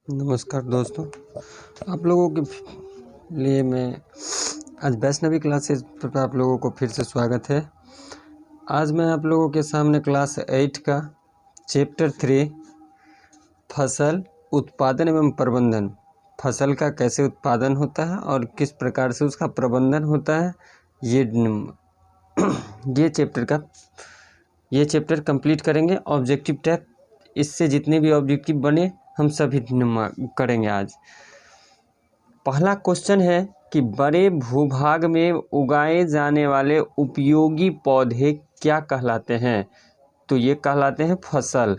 नमस्कार दोस्तों, आप लोगों के लिए मैं आज वैष्णवी क्लासेस पर आप लोगों को फिर से स्वागत है। आज मैं आप लोगों के सामने क्लास 8 का चैप्टर 3 फसल उत्पादन एवं प्रबंधन, फसल का कैसे उत्पादन होता है और किस प्रकार से उसका प्रबंधन होता है, ये चैप्टर कंप्लीट करेंगे। ऑब्जेक्टिव टाइप, इससे जितने भी ऑब्जेक्टिव बने हम सभी करेंगे। आज पहला क्वेश्चन है कि बड़े भूभाग में उगाए जाने वाले उपयोगी पौधे क्या कहलाते हैं? तो ये कहलाते हैं फसल।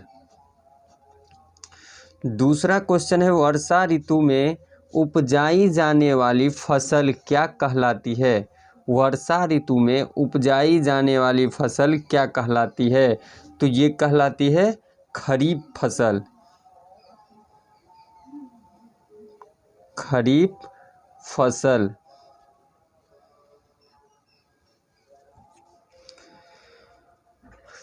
दूसरा क्वेश्चन है वर्षा ऋतु में उपजाई जाने वाली फसल क्या कहलाती है? वर्षा ऋतु में उपजाई जाने वाली फसल क्या कहलाती है? तो ये कहलाती है खरीफ फसल। खरीफ फसल।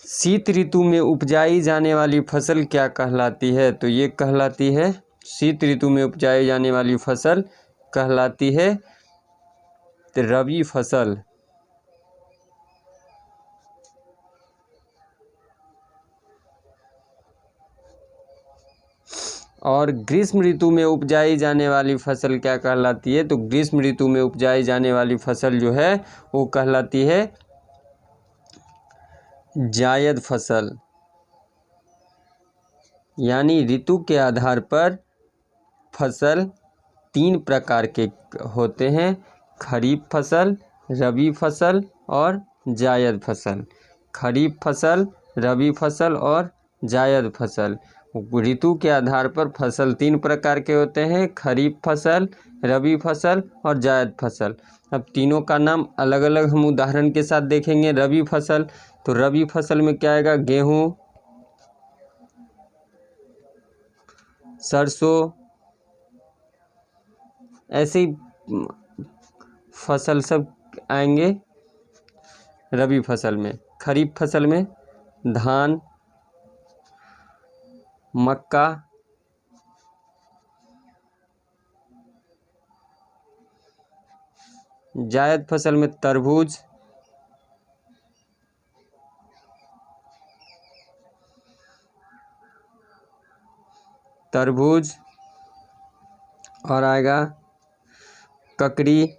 शीत ऋतु में उपजाई जाने वाली फसल क्या कहलाती है? तो ये कहलाती है, शीत ऋतु में उपजाई जाने वाली फसल कहलाती है रबी फसल। और ग्रीष्म ऋतु में उपजाई जाने वाली फसल क्या कहलाती है? तो ग्रीष्म ऋतु में उपजाई जाने वाली फसल जो है वो कहलाती है जायद फसल। यानी ऋतु के आधार पर फसल 3 प्रकार के होते हैं: खरीफ फसल, रबी फसल और जायद फसल। खरीफ फसल, रबी फसल और जायद फसल। ऋतु के आधार पर फसल 3 प्रकार के होते हैं: खरीफ फसल, रबी फसल और जायद फसल। अब तीनों का नाम अलग अलग हम उदाहरण के साथ देखेंगे। रबी फसल, तो रबी फसल में क्या आएगा? गेहूँ, सरसों, ऐसी फसल सब आएंगे रबी फसल में। खरीफ फसल में धान, मक्का, जायद फसल में तरबूज, और आएगा ककड़ी।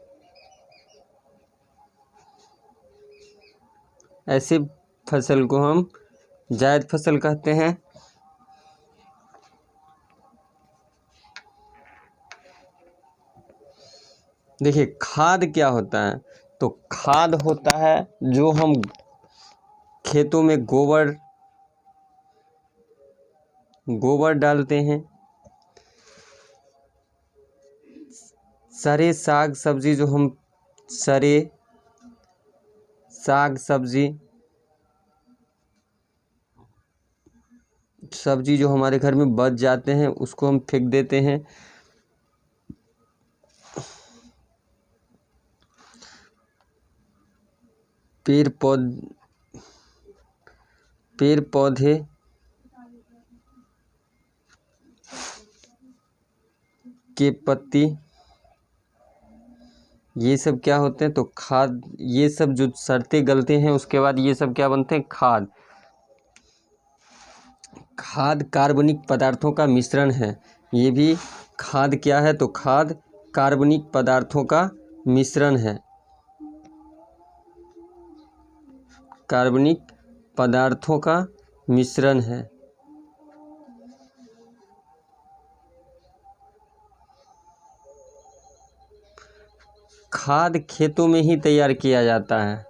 ऐसे फसल को हम जायद फसल कहते हैं। देखिए खाद क्या होता है? तो खाद होता है जो हम खेतों में गोबर डालते हैं। सारे साग सब्जी जो हम सब्जी जो हमारे घर में बच जाते हैं उसको हम फेंक देते हैं। पेड़ पौधे के पत्ती, ये सब क्या होते हैं? तो खाद। ये सब जो शर्तें गलते हैं उसके बाद ये सब क्या बनते हैं? खाद। खाद कार्बनिक पदार्थों का मिश्रण है। ये भी खाद क्या है? तो खाद कार्बनिक पदार्थों का मिश्रण है। कार्बनिक पदार्थों का मिश्रण है। खाद खेतों में ही तैयार किया जाता है।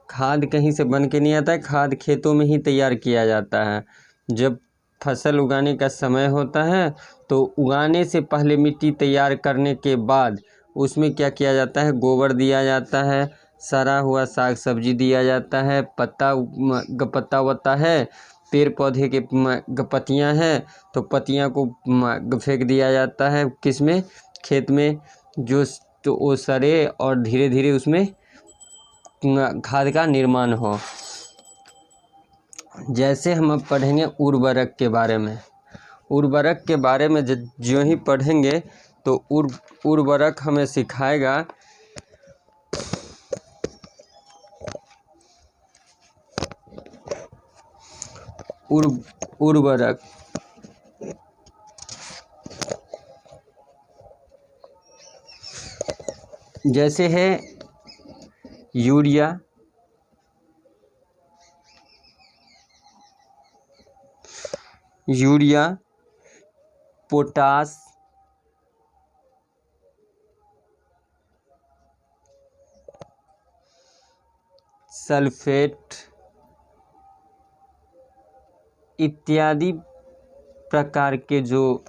खाद कहीं से बन के नहीं आता है, खाद खेतों में ही तैयार किया जाता है। जब फसल उगाने का समय होता है तो उगाने से पहले मिट्टी तैयार करने के बाद उसमें क्या किया जाता है? गोबर दिया जाता है, सड़ा हुआ साग सब्जी दिया जाता है, पत्ता वत्ता है, पेड़ पौधे के पत्तियां हैं तो पत्तियां को फेंक दिया जाता है किसमें? खेत में। जो तो वो सड़े और धीरे धीरे उसमें खाद का निर्माण हो। जैसे हम अब पढ़ेंगे उर्वरक के बारे में। उर्वरक के बारे में जो ही पढ़ेंगे तो उर्वरक हमें सिखाएगा उर्वरक। जैसे है यूरिया, पोटास, सल्फेट इत्यादि प्रकार के जो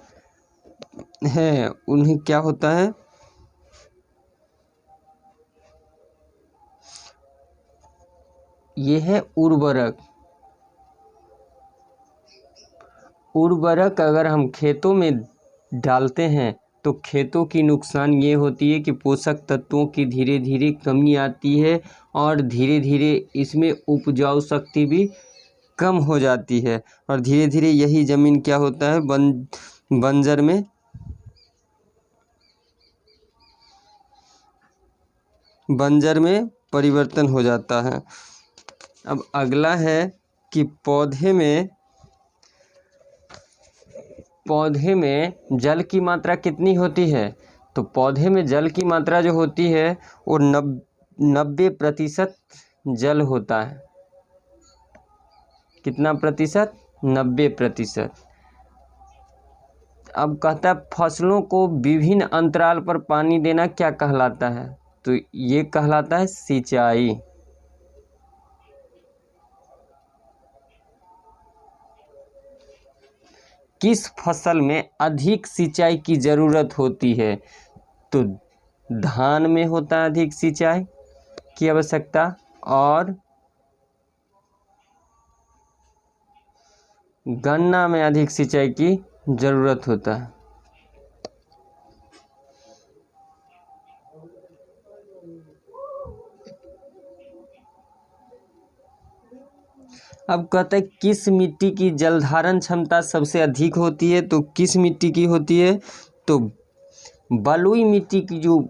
हैं उन्हें क्या होता है, ये है उर्वरक। उर्वरक अगर हम खेतों में डालते हैं तो खेतों की नुकसान ये होती है कि पोषक तत्वों की धीरे धीरे कमी आती है और धीरे धीरे इसमें उपजाऊ शक्ति भी कम हो जाती है और धीरे धीरे यही ज़मीन क्या होता है, बंजर में परिवर्तन हो जाता है। अब अगला है कि पौधे में जल की मात्रा कितनी होती है। तो पौधे में जल की मात्रा जो होती है वो 90% जल होता है। कितना प्रतिशत? 90%। अब कहता है फसलों को विभिन्न अंतराल पर पानी देना क्या कहलाता है। तो ये कहलाता है सिंचाई। किस फसल में अधिक सिंचाई की ज़रूरत होती है। तो धान में होता है अधिक सिंचाई की आवश्यकता और गन्ना में अधिक सिंचाई की ज़रूरत होता है। अब कहते हैं किस मिट्टी की जलधारण क्षमता सबसे अधिक होती है। तो किस मिट्टी की होती है। तो बलुई मिट्टी की जो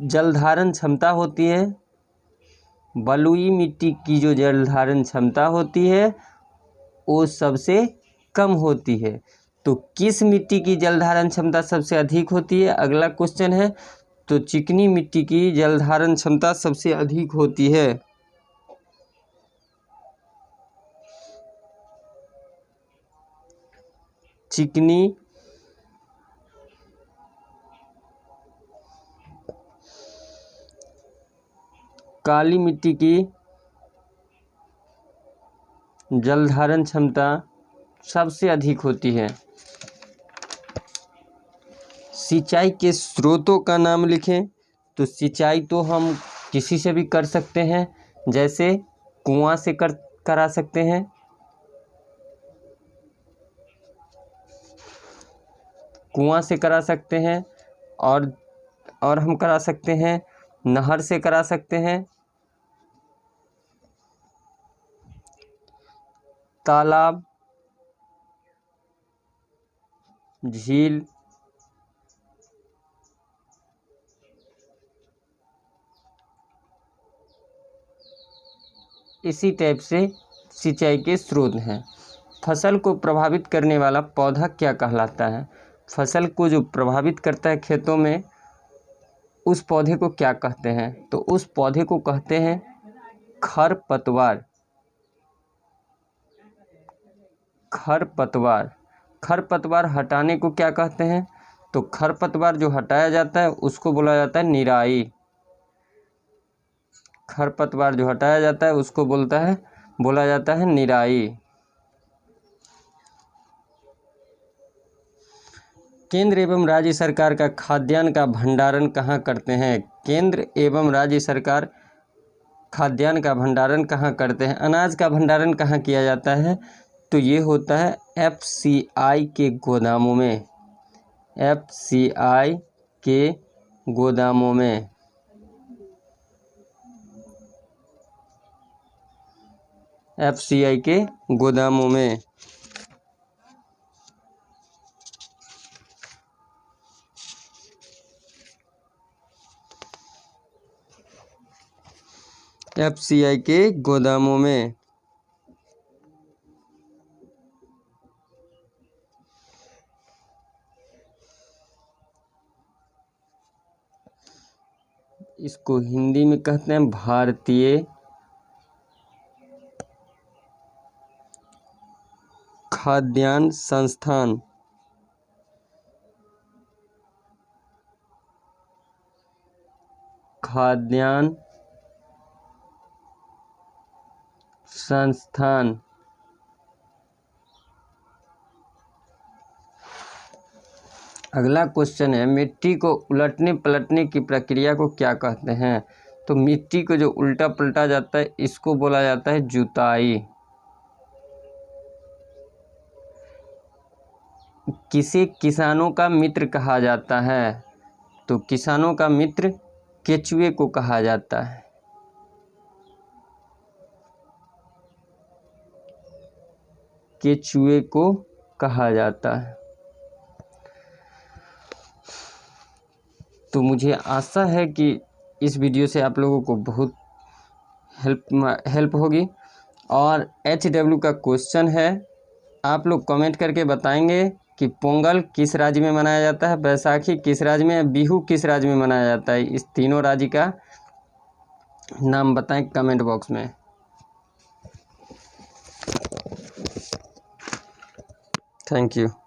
जलधारण क्षमता होती है, बलुई मिट्टी की जो जलधारण क्षमता होती है वो सबसे कम होती है। तो किस मिट्टी की जलधारण क्षमता सबसे अधिक होती है। अगला क्वेश्चन है तो चिकनी मिट्टी की जलधारण क्षमता सबसे अधिक होती है। चिकनी काली मिट्टी की जलधारण क्षमता सबसे अधिक होती है। सिंचाई के स्रोतों का नाम लिखें। तो सिंचाई तो हम किसी से भी कर सकते हैं, जैसे कुआं से करा सकते हैं, कुआं से करा सकते हैं और हम करा सकते हैं नहर से करा सकते हैं, तालाब, झील, इसी टाइप से सिंचाई के स्रोत हैं। फसल को प्रभावित करने वाला पौधा क्या कहलाता है। फसल को जो प्रभावित करता है खेतों में उस पौधे को क्या कहते हैं। तो उस पौधे को कहते हैं खरपतवार। खरपतवार। खरपतवार हटाने को क्या कहते हैं। तो खरपतवार जो हटाया जाता है उसको बोला जाता है निराई। खरपतवार जो हटाया जाता है उसको बोला जाता है निराई। केंद्र एवं राज्य सरकार का खाद्यान्न का भंडारण कहाँ करते हैं। केंद्र एवं राज्य सरकार खाद्यान्न का भंडारण कहाँ करते हैं। अनाज का भंडारण कहाँ किया जाता है। तो ये होता है FCI के गोदामों में। FCI के गोदामों में। FCI के गोदामों में। FCI के गोदामों में। इसको हिंदी में कहते हैं भारतीय खाद्यान्न संस्थान। खाद्यान्न संस्थान। अगला क्वेश्चन है, मिट्टी को उलटने पलटने की प्रक्रिया को क्या कहते हैं? तो मिट्टी को जो उल्टा पलटा जाता है इसको बोला जाता है जुताई। किसे किसानों का मित्र कहा जाता है? तो किसानों का मित्र केचुए को कहा जाता है। केचुए को कहा जाता है। तो मुझे आशा है कि इस वीडियो से आप लोगों को बहुत हेल्प होगी। और HW का क्वेश्चन है, आप लोग कमेंट करके बताएंगे कि पोंगल किस राज्य में मनाया जाता है, बैसाखी किस राज्य में, बिहू किस राज्य में मनाया जाता है। इस तीनों राज्य का नाम बताएं कमेंट बॉक्स में। Thank you.